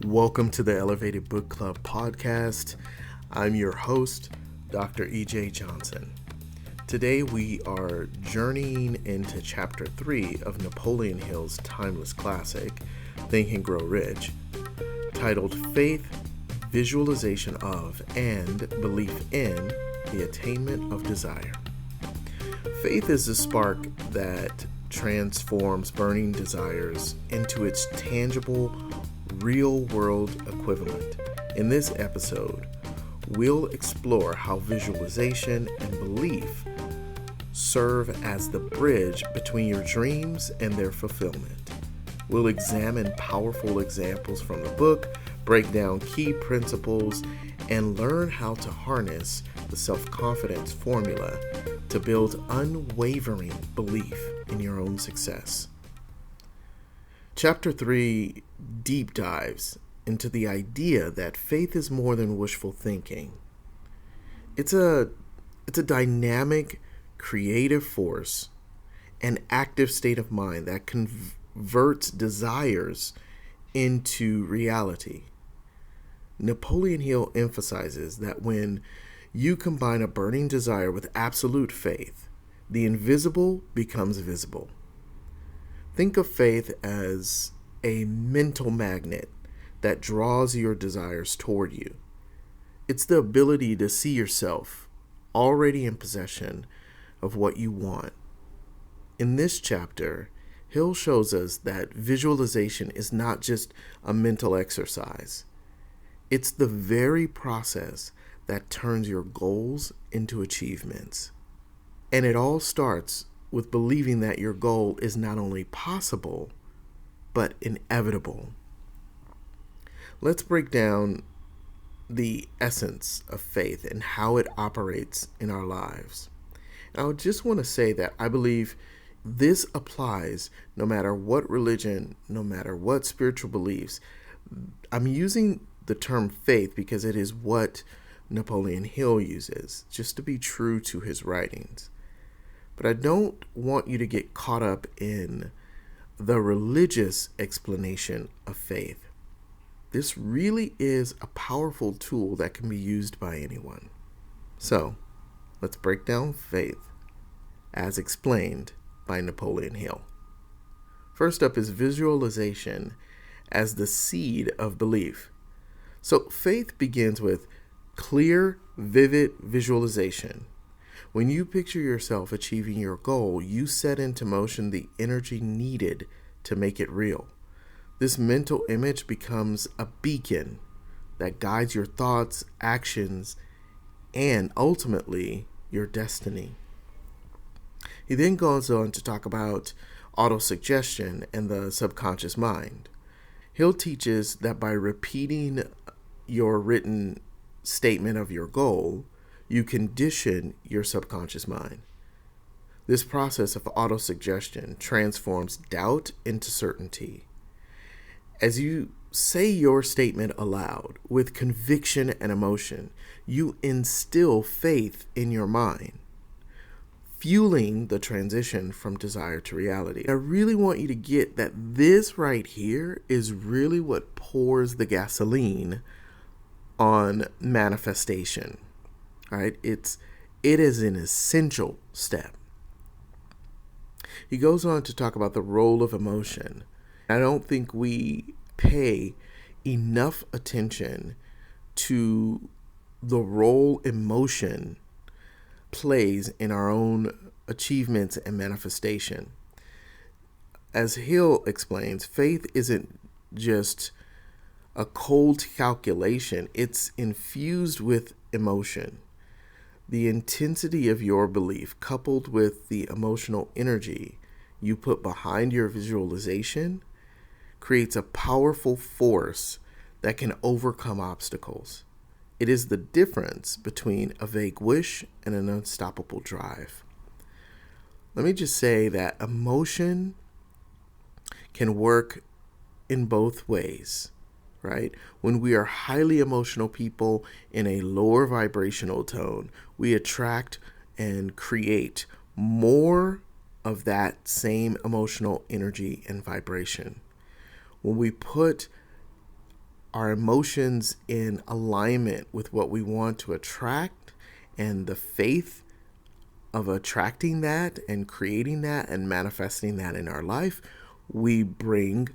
Welcome to the Elevated Book Club podcast. I'm your host, Dr. Jaye Johnson. Today we are journeying into Chapter 3 of Napoleon Hill's timeless classic, Think and Grow Rich, titled Faith, Visualization of, and Belief in the Attainment of Desire. Faith is the spark that transforms burning desires into its tangible, real-world equivalent. In this episode, we'll explore how visualization and belief serve as the bridge between your dreams and their fulfillment. We'll examine powerful examples from the book, break down key principles, and learn how to harness the self-confidence formula to build unwavering belief in your own success. Chapter 3 deep dives into the idea that faith is more than wishful thinking. It's a dynamic, creative force, an active state of mind that converts desires into reality. Napoleon Hill emphasizes that when you combine a burning desire with absolute faith, the invisible becomes visible. Think of faith as a mental magnet that draws your desires toward you. It's the ability to see yourself already in possession of what you want. In this chapter, Hill shows us that visualization is not just a mental exercise. It's the very process that turns your goals into achievements. And it all starts with believing that your goal is not only possible, but inevitable. Let's break down the essence of faith and how it operates in our lives. And I just want to say that I believe this applies no matter what religion, no matter what spiritual beliefs. I'm using the term faith because it is what Napoleon Hill uses, just to be true to his writings. But I don't want you to get caught up in the religious explanation of faith. This really is a powerful tool that can be used by anyone. So, let's break down faith as explained by Napoleon Hill. First up is visualization as the seed of belief. So, faith begins with clear, vivid visualization. When you picture yourself achieving your goal, you set into motion the energy needed to make it real. This mental image becomes a beacon that guides your thoughts, actions, and ultimately your destiny. He then goes on to talk about autosuggestion and the subconscious mind. Hill teaches that by repeating your written statement of your goal, you condition your subconscious mind. This process of autosuggestion transforms doubt into certainty. As you say your statement aloud with conviction and emotion, you instill faith in your mind, fueling the transition from desire to reality. I really want you to get that this right here is really what pours the gasoline on manifestation. All right, it is an essential step. He goes on to talk about the role of emotion. I don't think we pay enough attention to the role emotion plays in our own achievements and manifestation. As Hill explains, faith isn't just a cold calculation, it's infused with emotion. The intensity of your belief, coupled with the emotional energy you put behind your visualization, creates a powerful force that can overcome obstacles. It is the difference between a vague wish and an unstoppable drive. Let me just say that emotion can work in both ways, right? When we are highly emotional people in a lower vibrational tone, we attract and create more of that same emotional energy and vibration. When we put our emotions in alignment with what we want to attract, and the faith of attracting that and creating that and manifesting that in our life, we bring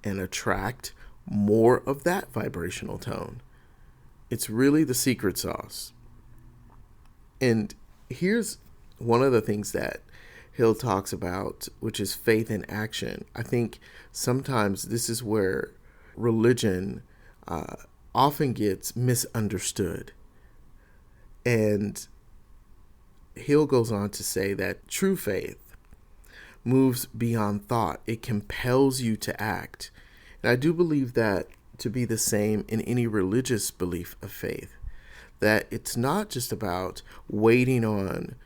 and attract more of that vibrational tone. It's really the secret sauce. And here's one of the things that Hill talks about, which is faith in action. I think sometimes this is where religion often gets misunderstood. And Hill goes on to say that true faith moves beyond thought. It compels you to act. And I do believe that to be the same in any religious belief of faith, that it's not just about waiting on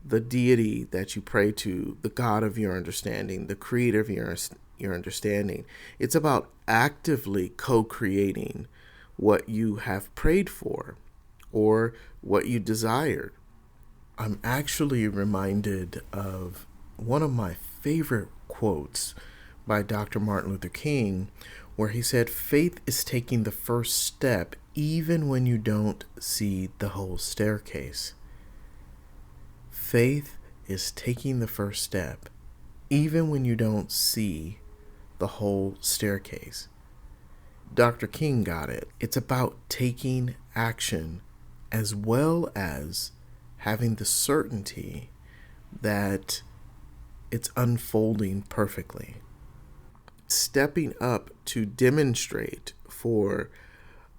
the deity that you pray to, the God of your understanding, the creator of your understanding. It's about actively co-creating what you have prayed for or what you desired. I'm actually reminded of one of my favorite quotes by Dr. Martin Luther King, where he said, "Faith is taking the first step even when you don't see the whole staircase." Faith is taking the first step even when you don't see the whole staircase. Dr. King got it. It's about taking action as well as having the certainty that it's unfolding perfectly. Stepping up to demonstrate for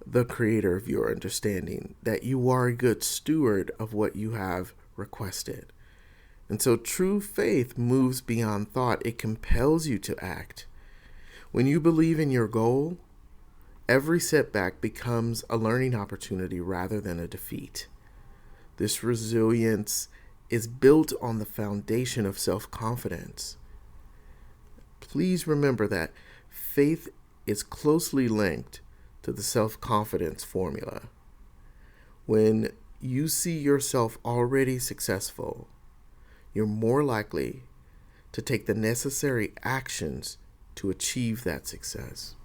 the creator of your understanding that you are a good steward of what you have requested. And so true faith moves beyond thought. It compels you to act. When you believe in your goal, every setback becomes a learning opportunity rather than a defeat. This resilience is built on the foundation of self-confidence. Please remember that faith is closely linked to the self-confidence formula. When you see yourself already successful, you're more likely to take the necessary actions to achieve that success.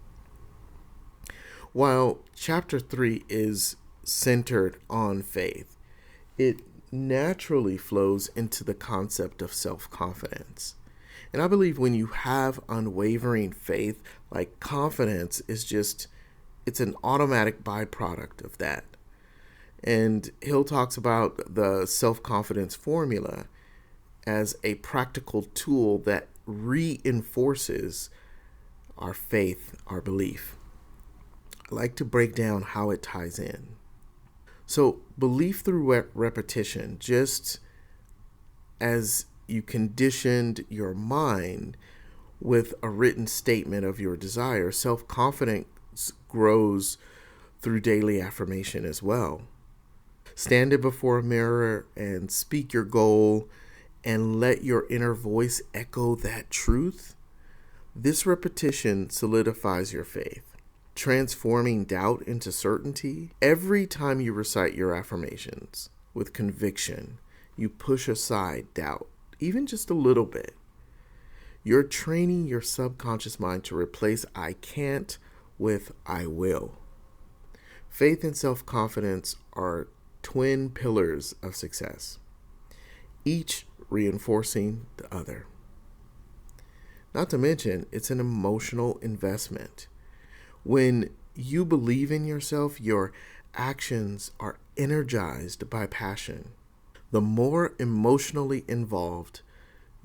While chapter 3 is centered on faith, it naturally flows into the concept of self-confidence. And I believe when you have unwavering faith, like confidence is just, it's an automatic byproduct of that. And Hill talks about the self-confidence formula as a practical tool that reinforces our faith, our belief. I like to break down how it ties in. So belief through repetition, just as you conditioned your mind with a written statement of your desire, self-confidence grows through daily affirmation as well. Stand before a mirror and speak your goal and let your inner voice echo that truth. This repetition solidifies your faith, transforming doubt into certainty. Every time you recite your affirmations with conviction, you push aside doubt, even just a little bit. You're training your subconscious mind to replace "I can't" with "I will." Faith and self-confidence are twin pillars of success, each reinforcing the other. Not to mention, it's an emotional investment. When you believe in yourself, your actions are energized by passion. The more emotionally involved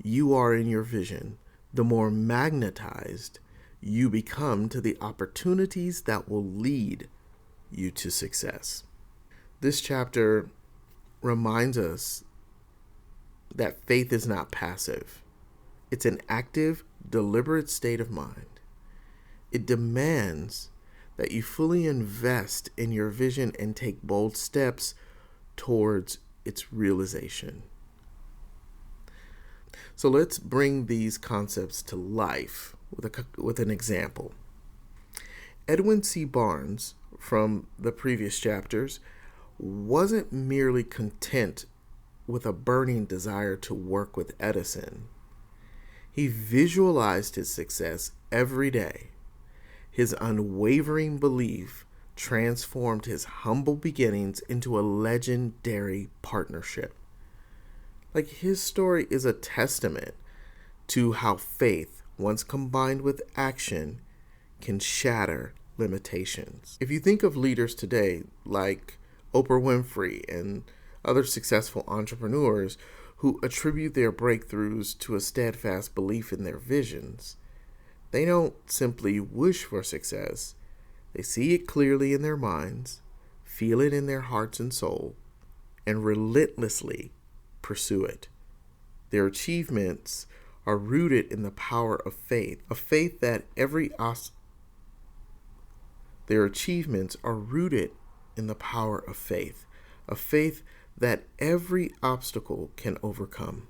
you are in your vision, the more magnetized you become to the opportunities that will lead you to success. This chapter reminds us that faith is not passive. It's an active, deliberate state of mind. It demands that you fully invest in your vision and take bold steps towards its realization. So let's bring these concepts to life with an example. Edwin C. Barnes, from the previous chapters, wasn't merely content with a burning desire to work with Edison. He visualized his success every day. His unwavering belief transformed his humble beginnings into a legendary partnership. Like, his story is a testament to how faith, once combined with action, can shatter limitations. If you think of leaders today like Oprah Winfrey and other successful entrepreneurs who attribute their breakthroughs to a steadfast belief in their visions, they don't simply wish for success. They see it clearly in their minds, feel it in their hearts and soul, and relentlessly pursue it. Their achievements are rooted in the power of faith, a faith that their achievements are rooted in the power of faith, a faith that every obstacle can overcome.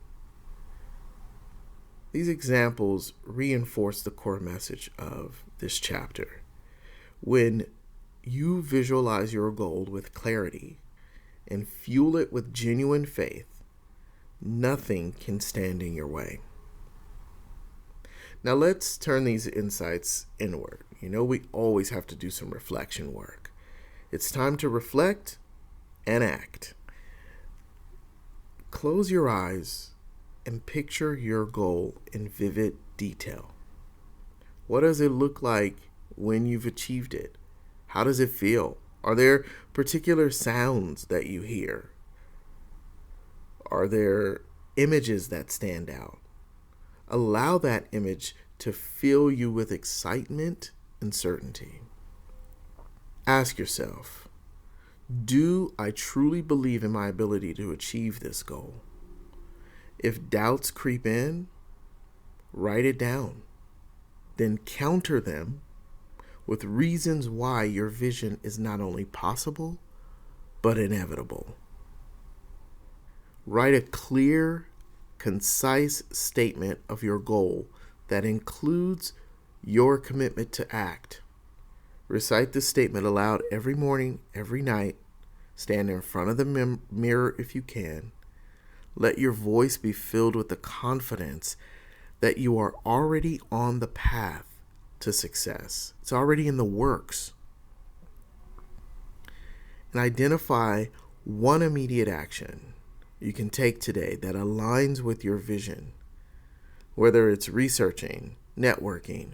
These examples reinforce the core message of this chapter. When you visualize your goal with clarity and fuel it with genuine faith, nothing can stand in your way. Now let's turn these insights inward. We always have to do some reflection work. It's time to reflect and act. Close your eyes and picture your goal in vivid detail. What does it look like when you've achieved it? How does it feel? Are there particular sounds that you hear? Are there images that stand out? Allow that image to fill you with excitement and certainty. Ask yourself, do I truly believe in my ability to achieve this goal? If doubts creep in, write it down. Then counter them with reasons why your vision is not only possible, but inevitable. Write a clear, concise statement of your goal that includes your commitment to act. Recite this statement aloud every morning, every night. Stand in front of the mirror if you can. Let your voice be filled with the confidence that you are already on the path to success. It's already in the works. And identify one immediate action you can take today that aligns with your vision, whether it's researching, networking,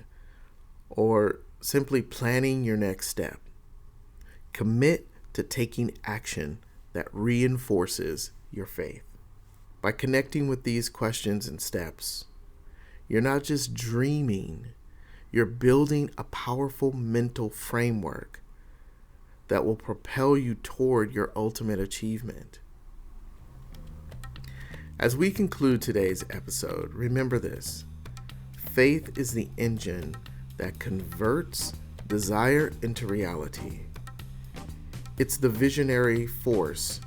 or simply planning your next step. Commit to taking action that reinforces your faith. By connecting with these questions and steps, you're not just dreaming, you're building a powerful mental framework that will propel you toward your ultimate achievement. As we conclude today's episode, remember this: faith is the engine that converts desire into reality. It's the visionary force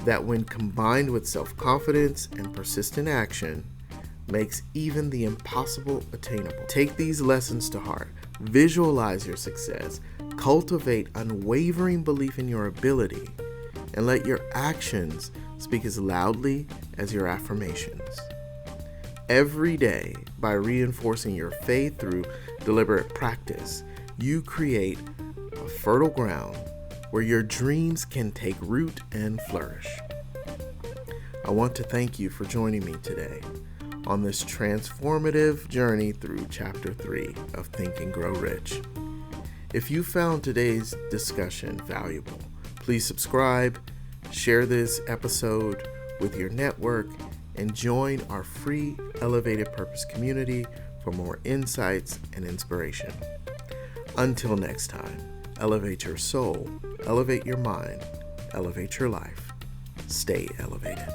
that, when combined with self-confidence and persistent action, makes even the impossible attainable. Take these lessons to heart. Visualize your success. Cultivate unwavering belief in your ability, and let your actions speak as loudly as your affirmations. Every day, by reinforcing your faith through deliberate practice, you create a fertile ground where your dreams can take root and flourish. I want to thank you for joining me today on this transformative journey through Chapter 3 of Think and Grow Rich. If you found today's discussion valuable, please subscribe, share this episode with your network, and join our free Elevated Purpose community for more insights and inspiration. Until next time, elevate your soul, elevate your mind, elevate your life. Stay elevated.